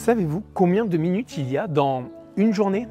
Savez-vous combien de minutes il y a dans une journée?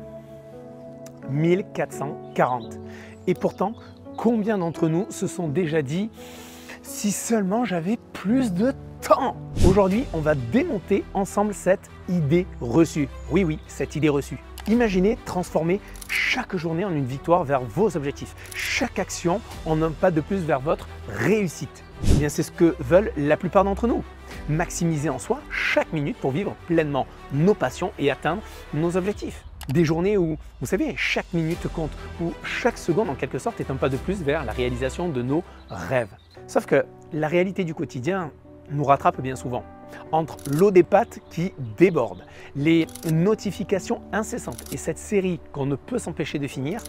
1440. Et pourtant, combien d'entre nous se sont déjà dit « si seulement j'avais plus de temps ». Aujourd'hui, on va démonter ensemble cette idée reçue. Oui, cette idée reçue. Imaginez transformer chaque journée en une victoire vers vos objectifs. Chaque action en un pas de plus vers votre réussite. Eh bien, c'est ce que veulent la plupart d'entre nous. Maximiser en soi chaque minute pour vivre pleinement nos passions et atteindre nos objectifs. Des journées où, vous savez, chaque minute compte, où chaque seconde en quelque sorte est un pas de plus vers la réalisation de nos rêves. Sauf que la réalité du quotidien nous rattrape bien souvent. Entre l'eau des pâtes qui déborde, les notifications incessantes et cette série qu'on ne peut s'empêcher de finir,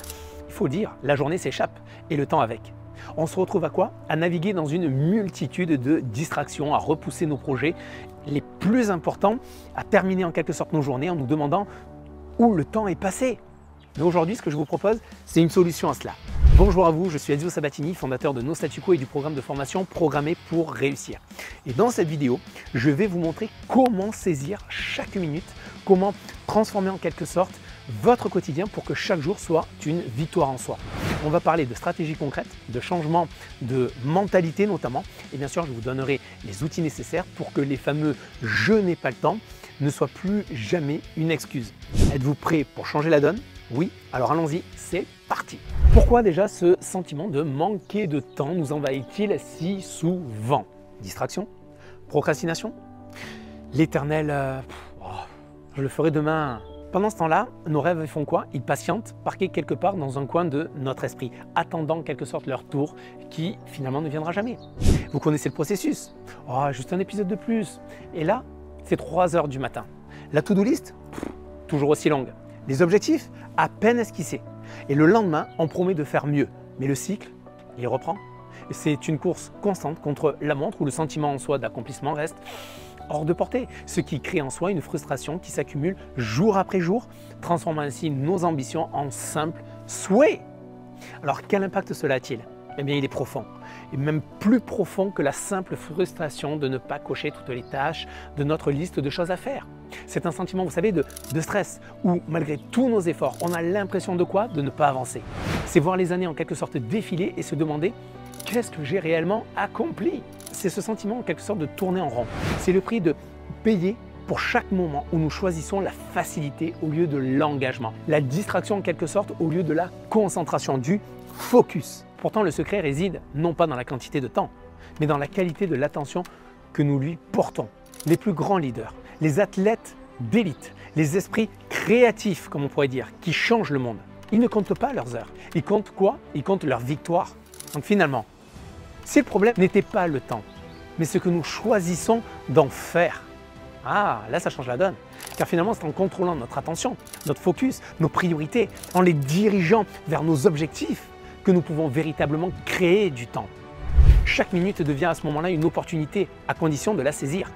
il faut le dire, la journée s'échappe et le temps avec. On se retrouve à quoi? À naviguer dans une multitude de distractions, à repousser nos projets les plus importants, à terminer en quelque sorte nos journées en nous demandant où le temps est passé. Mais aujourd'hui, ce que je vous propose, c'est une solution à cela. Bonjour à vous, je suis Ezio Sabatini, fondateur de No Statu Quo et du programme de formation Programmé pour réussir. Et dans cette vidéo, je vais vous montrer comment saisir chaque minute, comment transformer en quelque sorte votre quotidien pour que chaque jour soit une victoire en soi. On va parler de stratégies concrètes, de changement de mentalité notamment, et bien sûr, je vous donnerai les outils nécessaires pour que les fameux « je n'ai pas le temps » ne soient plus jamais une excuse. Êtes-vous prêt pour changer la donne? Oui, alors allons-y, c'est parti. Pourquoi déjà ce sentiment de manquer de temps nous envahit-il si souvent? Distraction? Procrastination? L'éternel je le ferai demain. Pendant ce temps-là, nos rêves font quoi? Ils patientent, parqués quelque part dans un coin de notre esprit, attendant en quelque sorte leur tour qui finalement ne viendra jamais. Vous connaissez le processus. Oh, juste un épisode de plus. Et là, c'est 3 heures du matin. La to-do list, toujours aussi longue. Les objectifs, à peine esquissés. Et le lendemain, on promet de faire mieux. Mais le cycle, il reprend. C'est une course constante contre la montre où le sentiment en soi d'accomplissement reste hors de portée, ce qui crée en soi une frustration qui s'accumule jour après jour, transformant ainsi nos ambitions en simples souhaits. Alors quel impact cela a-t-il? Eh bien il est profond, et même plus profond que la simple frustration de ne pas cocher toutes les tâches de notre liste de choses à faire. C'est un sentiment, vous savez, de stress, où malgré tous nos efforts, on a l'impression de quoi? De ne pas avancer. C'est voir les années en quelque sorte défiler et se demander qu'est-ce que j'ai réellement accompli? C'est ce sentiment en quelque sorte de tourner en rond. C'est le prix de payer pour chaque moment où nous choisissons la facilité au lieu de l'engagement, la distraction en quelque sorte au lieu de la concentration, du focus. Pourtant, le secret réside non pas dans la quantité de temps, mais dans la qualité de l'attention que nous lui portons. Les plus grands leaders, les athlètes d'élite, les esprits créatifs, comme on pourrait dire, qui changent le monde, ils ne comptent pas leurs heures. Ils comptent quoi? Ils comptent leur victoire. Donc finalement, si le problème n'était pas le temps, mais ce que nous choisissons d'en faire, là ça change la donne. Car finalement, c'est en contrôlant notre attention, notre focus, nos priorités, en les dirigeant vers nos objectifs, que nous pouvons véritablement créer du temps. Chaque minute devient à ce moment-là une opportunité, à condition de la saisir.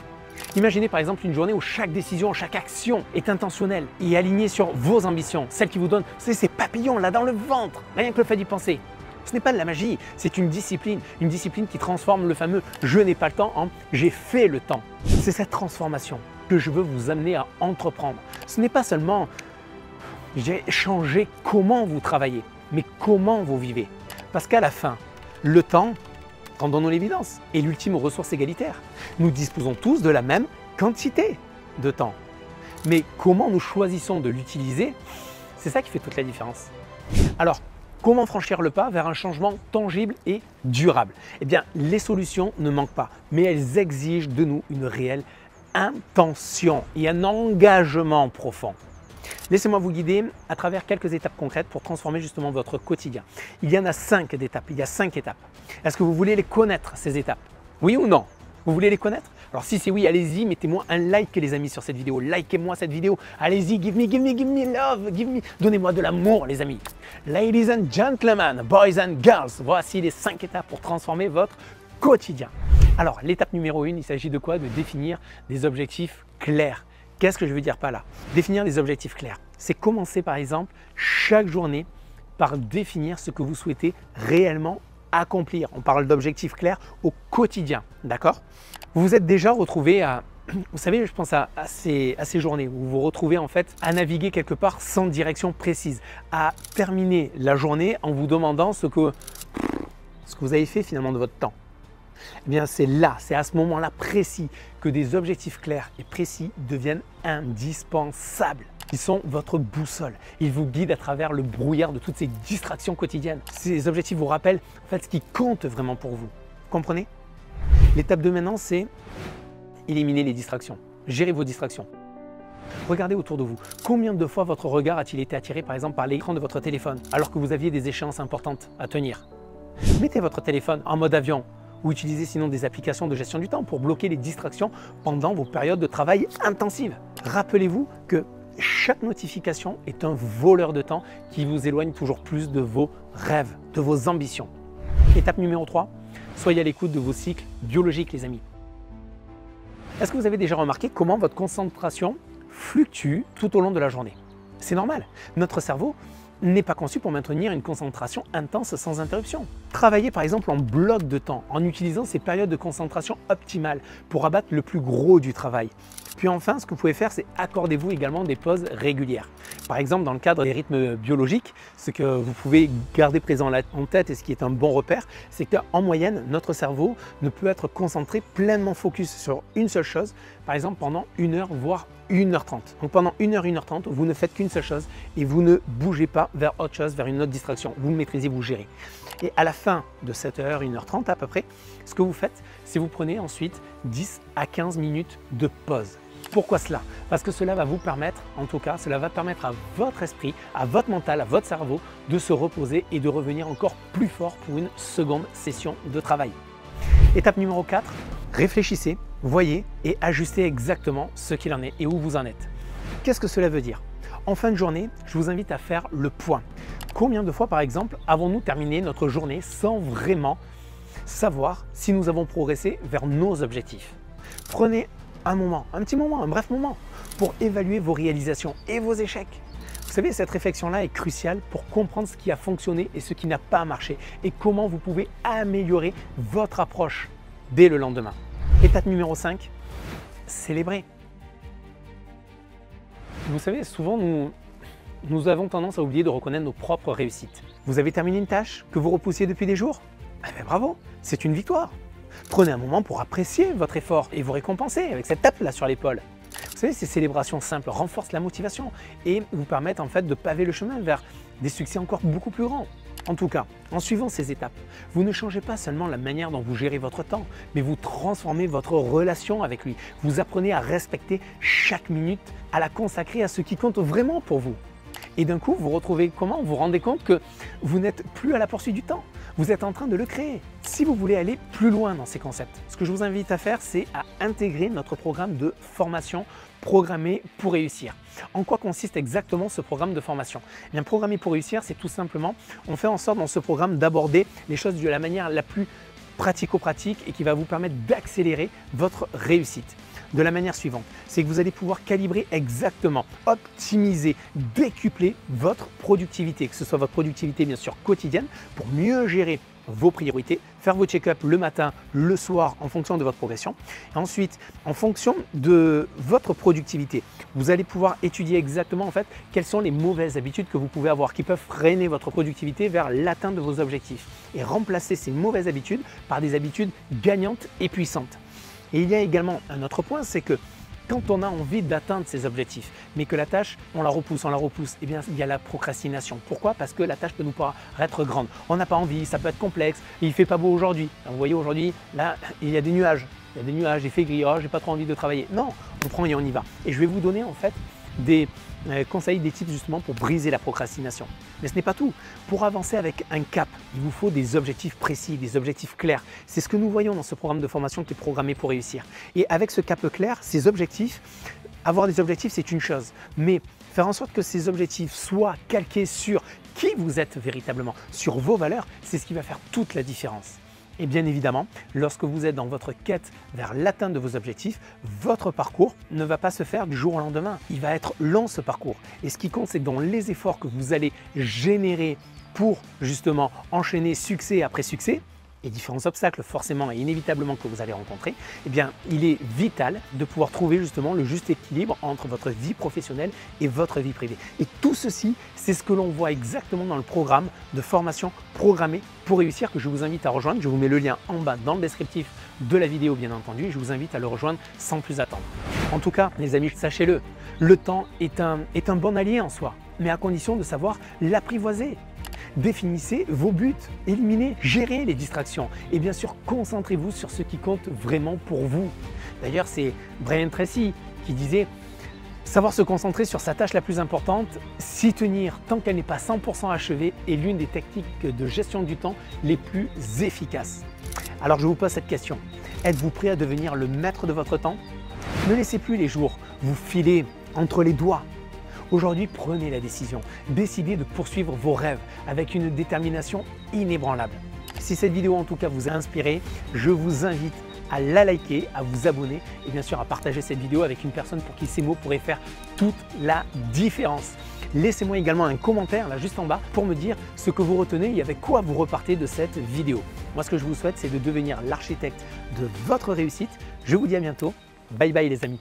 Imaginez par exemple une journée où chaque décision, chaque action est intentionnelle et alignée sur vos ambitions, celles qui vous donnent ces papillons là dans le ventre, rien que le fait d'y penser. Ce n'est pas de la magie, c'est une discipline qui transforme le fameux « je n'ai pas le temps » en « j'ai fait le temps ». C'est cette transformation que je veux vous amener à entreprendre. Ce n'est pas seulement « j'ai changé comment vous travaillez », mais comment vous vivez. Parce qu'à la fin, le temps, rendons-nous l'évidence, est l'ultime ressource égalitaire. Nous disposons tous de la même quantité de temps. Mais comment nous choisissons de l'utiliser, c'est ça qui fait toute la différence. Alors, comment franchir le pas vers un changement tangible et durable? Eh bien, les solutions ne manquent pas, mais elles exigent de nous une réelle intention et un engagement profond. Laissez-moi vous guider à travers quelques étapes concrètes pour transformer justement votre quotidien. Il y en a 5 étapes, il y a 5 étapes. Est-ce que vous voulez les connaître, ces étapes? Oui ou non? Vous voulez les connaître? Alors si c'est oui, allez-y, mettez-moi un like les amis sur cette vidéo. Likez-moi cette vidéo. Allez-y, give me love, donnez-moi de l'amour les amis. Ladies and gentlemen, boys and girls, voici les 5 étapes pour transformer votre quotidien. Alors l'étape numéro 1, il s'agit de quoi? De définir des objectifs clairs. Qu'est-ce que je veux dire par là? Définir des objectifs clairs. C'est commencer par exemple chaque journée par définir ce que vous souhaitez réellement accomplir. On parle d'objectifs clairs au quotidien, d'accord? Vous vous êtes déjà retrouvé à Vous savez, je pense à ces journées où vous vous retrouvez en fait à naviguer quelque part sans direction précise, à terminer la journée en vous demandant ce que vous avez fait finalement de votre temps. Eh bien, c'est à ce moment-là précis que des objectifs clairs et précis deviennent indispensables. Ils sont votre boussole. Ils vous guident à travers le brouillard de toutes ces distractions quotidiennes. Ces objectifs vous rappellent en fait ce qui compte vraiment pour vous. Vous comprenez? L'étape 2 maintenant, c'est éliminer les distractions. Gérez vos distractions. Regardez autour de vous. Combien de fois votre regard a-t-il été attiré par exemple par l'écran de votre téléphone alors que vous aviez des échéances importantes à tenir? Mettez votre téléphone en mode avion ou utilisez sinon des applications de gestion du temps pour bloquer les distractions pendant vos périodes de travail intensives. Rappelez-vous que chaque notification est un voleur de temps qui vous éloigne toujours plus de vos rêves, de vos ambitions. Étape numéro 3, soyez à l'écoute de vos cycles biologiques les amis. Est-ce que vous avez déjà remarqué comment votre concentration fluctue tout au long de la journée? C'est normal, notre cerveau n'est pas conçu pour maintenir une concentration intense sans interruption. Travaillez par exemple en bloc de temps en utilisant ces périodes de concentration optimales pour abattre le plus gros du travail. Puis enfin, ce que vous pouvez faire, c'est accordez-vous également des pauses régulières. Par exemple, dans le cadre des rythmes biologiques, ce que vous pouvez garder présent en tête et ce qui est un bon repère, c'est qu'en moyenne, notre cerveau ne peut être concentré pleinement focus sur une seule chose, par exemple pendant 1 heure, voire 1h30. Donc pendant 1h, 1h30, vous ne faites qu'une seule chose et vous ne bougez pas vers autre chose, vers une autre distraction. Vous maîtrisez, vous gérez. Et à la fin de cette heure, 1h30 à peu près, ce que vous faites, c'est vous prenez ensuite 10 à 15 minutes de pause. Pourquoi cela? Parce que cela va vous permettre, en tout cas, cela va permettre à votre esprit, à votre mental, à votre cerveau de se reposer et de revenir encore plus fort pour une seconde session de travail. Étape numéro 4, réfléchissez, voyez et ajustez exactement ce qu'il en est et où vous en êtes. Qu'est-ce que cela veut dire? En fin de journée, je vous invite à faire le point. Combien de fois, par exemple, avons-nous terminé notre journée sans vraiment savoir si nous avons progressé vers nos objectifs? Prenez un moment, un petit moment, un bref moment pour évaluer vos réalisations et vos échecs. Vous savez, cette réflexion-là est cruciale pour comprendre ce qui a fonctionné et ce qui n'a pas marché et comment vous pouvez améliorer votre approche dès le lendemain. Étape numéro 5, célébrez. Vous savez, souvent nous avons tendance à oublier de reconnaître nos propres réussites. Vous avez terminé une tâche que vous repoussiez depuis des jours? Eh bien, bravo, c'est une victoire. Prenez un moment pour apprécier votre effort et vous récompenser avec cette tape-là sur l'épaule. Vous savez, ces célébrations simples renforcent la motivation et vous permettent en fait de paver le chemin vers des succès encore beaucoup plus grands. En tout cas, en suivant ces étapes, vous ne changez pas seulement la manière dont vous gérez votre temps, mais vous transformez votre relation avec lui. Vous apprenez à respecter chaque minute, à la consacrer à ce qui compte vraiment pour vous. Et d'un coup, vous retrouvez comment? Vous vous rendez compte que vous n'êtes plus à la poursuite du temps. Vous êtes en train de le créer. Si vous voulez aller plus loin dans ces concepts, ce que je vous invite à faire, c'est à intégrer notre programme de formation Programmer pour réussir. En quoi consiste exactement ce programme de formation? Eh bien, Programmer pour réussir, c'est tout simplement, on fait en sorte dans ce programme d'aborder les choses de la manière la plus pratico-pratique et qui va vous permettre d'accélérer votre réussite. De la manière suivante, c'est que vous allez pouvoir calibrer exactement, optimiser, décupler votre productivité, que ce soit votre productivité bien sûr quotidienne pour mieux gérer vos priorités, faire vos check-up le matin, le soir en fonction de votre progression. Et ensuite, en fonction de votre productivité, vous allez pouvoir étudier exactement en fait quelles sont les mauvaises habitudes que vous pouvez avoir qui peuvent freiner votre productivité vers l'atteinte de vos objectifs et remplacer ces mauvaises habitudes par des habitudes gagnantes et puissantes. Et il y a également un autre point, c'est que quand on a envie d'atteindre ses objectifs, mais que la tâche, on la repousse, eh bien, il y a la procrastination. Pourquoi? Parce que la tâche peut nous paraître grande. On n'a pas envie, ça peut être complexe, il ne fait pas beau aujourd'hui. Vous voyez, aujourd'hui, là, il y a des nuages. Il fait gris, oh, j'ai pas trop envie de travailler. Non, on prend et on y va. Et je vais vous donner en fait des conseils, des tips justement pour briser la procrastination. Mais ce n'est pas tout. Pour avancer avec un cap, il vous faut des objectifs précis, des objectifs clairs. C'est ce que nous voyons dans ce programme de formation qui est programmé pour réussir. Et avec ce cap clair, ces objectifs, avoir des objectifs c'est une chose, mais faire en sorte que ces objectifs soient calqués sur qui vous êtes véritablement, sur vos valeurs, c'est ce qui va faire toute la différence. Et bien évidemment, lorsque vous êtes dans votre quête vers l'atteinte de vos objectifs, votre parcours ne va pas se faire du jour au lendemain. Il va être long ce parcours. Et ce qui compte, c'est que dans les efforts que vous allez générer pour justement enchaîner succès après succès, et différents obstacles forcément et inévitablement que vous allez rencontrer, eh bien, il est vital de pouvoir trouver justement le juste équilibre entre votre vie professionnelle et votre vie privée. Et tout ceci, c'est ce que l'on voit exactement dans le programme de formation programmée pour réussir que je vous invite à rejoindre. Je vous mets le lien en bas dans le descriptif de la vidéo bien entendu et je vous invite à le rejoindre sans plus attendre. En tout cas, les amis, sachez-le, le temps est un bon allié en soi, mais à condition de savoir l'apprivoiser. Définissez vos buts, éliminez, gérez les distractions et bien sûr concentrez-vous sur ce qui compte vraiment pour vous. D'ailleurs, c'est Brian Tracy qui disait « Savoir se concentrer sur sa tâche la plus importante, s'y tenir tant qu'elle n'est pas 100% achevée est l'une des techniques de gestion du temps les plus efficaces. » Alors je vous pose cette question, êtes-vous prêt à devenir le maître de votre temps? Ne laissez plus les jours vous filer entre les doigts. Aujourd'hui, prenez la décision. Décidez de poursuivre vos rêves avec une détermination inébranlable. Si cette vidéo en tout cas vous a inspiré, je vous invite à la liker, à vous abonner et bien sûr à partager cette vidéo avec une personne pour qui ces mots pourraient faire toute la différence. Laissez-moi également un commentaire là juste en bas pour me dire ce que vous retenez et avec quoi vous repartez de cette vidéo. Moi, ce que je vous souhaite, c'est de devenir l'architecte de votre réussite. Je vous dis à bientôt. Bye bye les amis.